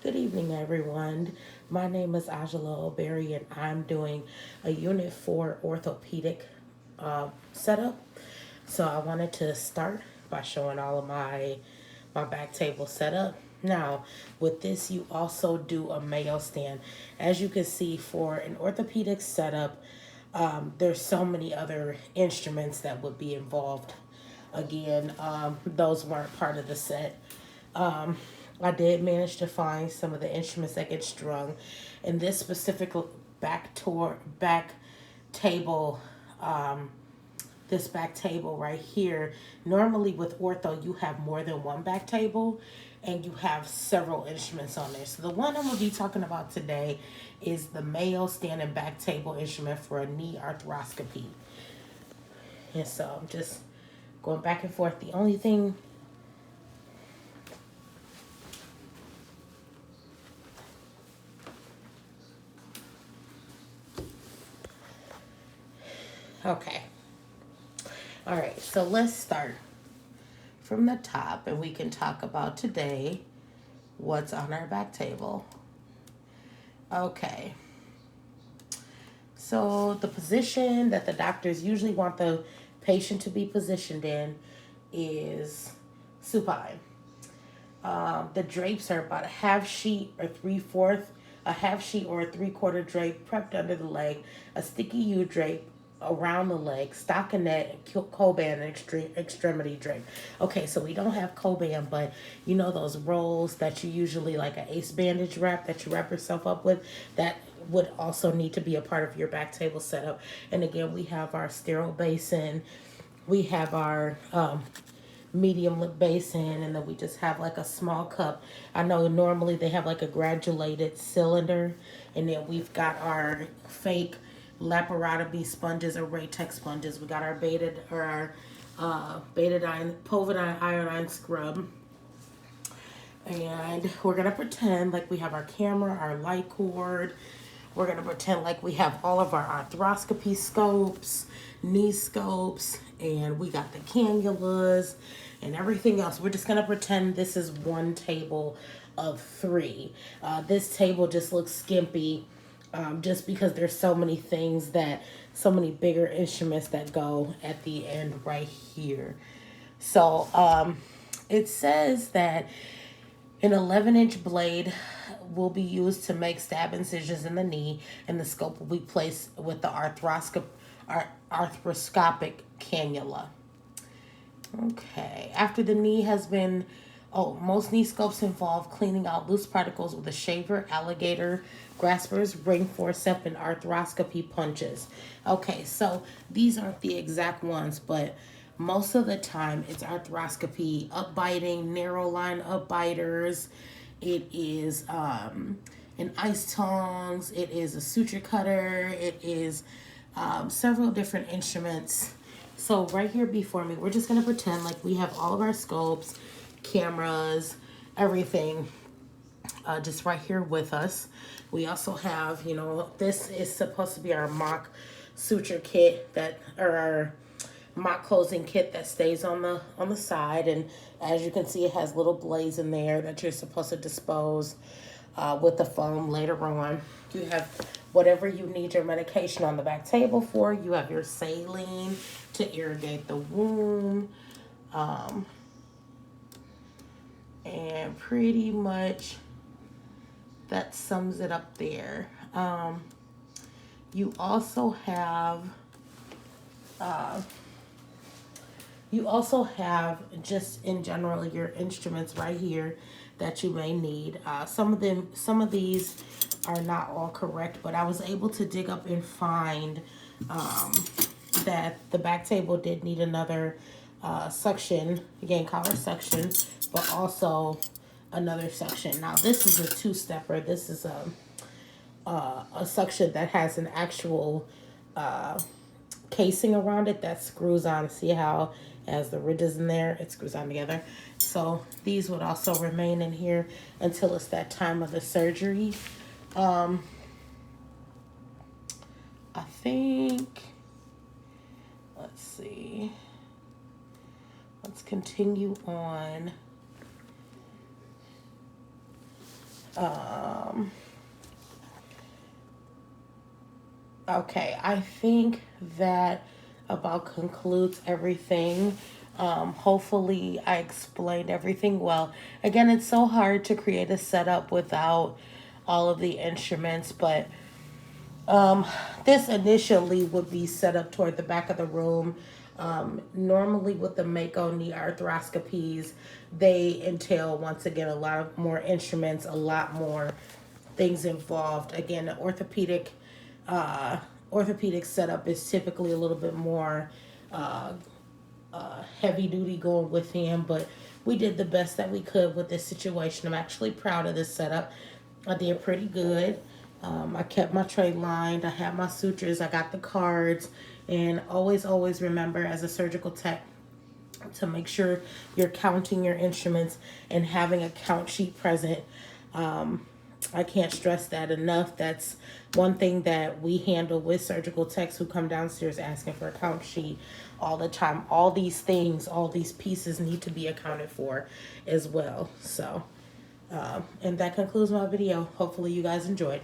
Good evening, everyone. My name is Angela O'Berry, and I'm doing a Unit 4 orthopedic setup. So I wanted to start by showing all of my back table setup. Now, with this, you also do a Mayo stand. As you can see, for an orthopedic setup, there's so many other instruments that would be involved. Again, those weren't part of the set. I did manage to find some of the instruments that get strung, and this specific back table, this back table right here. Normally with ortho, you have more than one back table, and you have several instruments on there. So the one I'm gonna be talking about today is the Mayo standing back table instrument for a knee arthroscopy. And so I'm just going back and forth. The only thing Okay. All right, so let's start from the top and we can talk about today what's on our back table. Okay. So the position that the doctors usually want the patient to be positioned in is supine. The drapes are about a half sheet or three-fourth, a half sheet or a three-quarter drape prepped under the leg, a sticky U drape around the leg, stockinette, and Coban and extremity drape. Okay, so we don't have Coban, but you know those rolls that you usually like an ace bandage wrap that you wrap yourself up with, that would also need to be a part of your back table setup. And again, we have our sterile basin, we have our medium lip basin, and then we just have like a small cup. I know normally they have like a granulated cylinder, and then we've got our fake laparotomy sponges or Raytex sponges. We got our betadine, povidone iodine scrub. And we're gonna pretend like we have our camera, our light cord. We're gonna pretend like we have all of our arthroscopy scopes, knee scopes, and we got the cannulas and everything else. We're just gonna pretend this is one table of three. This table just looks skimpy, just because there's so many bigger instruments that go at the end right here. So it says that an 11-inch blade will be used to make stab incisions in the knee, and the scope will be placed with the arthroscopic cannula. Okay, after the knee has been, most knee scopes involve cleaning out loose particles with a shaver, alligator graspers, ring forceps, and arthroscopy punches. Okay, so these aren't the exact ones, but most of the time it's arthroscopy, upbiting, narrow line upbiters. It is an ice tongs. It is a suture cutter. It is several different instruments. So right here before me, we're just going to pretend like we have all of our scopes, cameras, everything just right here with us. We also have, this is supposed to be our mock suture kit or our mock closing kit that stays on the side. And as you can see, it has little blades in there that you're supposed to dispose with the foam later on. You have whatever you need your medication on the back table for. You have your saline to irrigate the wound. And pretty much that sums it up there. You also have just in general your instruments right here that you may need. Some of these are not all correct, but I was able to dig up and find that the back table did need another suction, again collar suction, but also another suction. Now this is a two-stepper. This is a suction that has an actual casing around it that screws on. See how as the ridges in there, it screws on together. So these would also remain in here until it's that time of the surgery. I think, let's see. Let's continue on. Okay, I think that about concludes everything. Hopefully, I explained everything well. Again, it's so hard to create a setup without all of the instruments, but this initially would be set up toward the back of the room. Normally, with the Mako knee arthroscopies, they entail, once again, a lot of more instruments, a lot more things involved. Again, the uh, orthopedic setup is typically a little bit more heavy duty going with him, but we did the best that we could with this situation. I'm actually proud of this setup. I did pretty good. I kept my tray lined. I had my sutures. I got the cards. And always remember, as a surgical tech, to make sure you're counting your instruments and having a count sheet present. I can't stress that enough. That's one thing that we handle with surgical techs who come downstairs asking for a count sheet all the time. All these things, all these pieces need to be accounted for as well. So, and that concludes my video. Hopefully you guys enjoyed.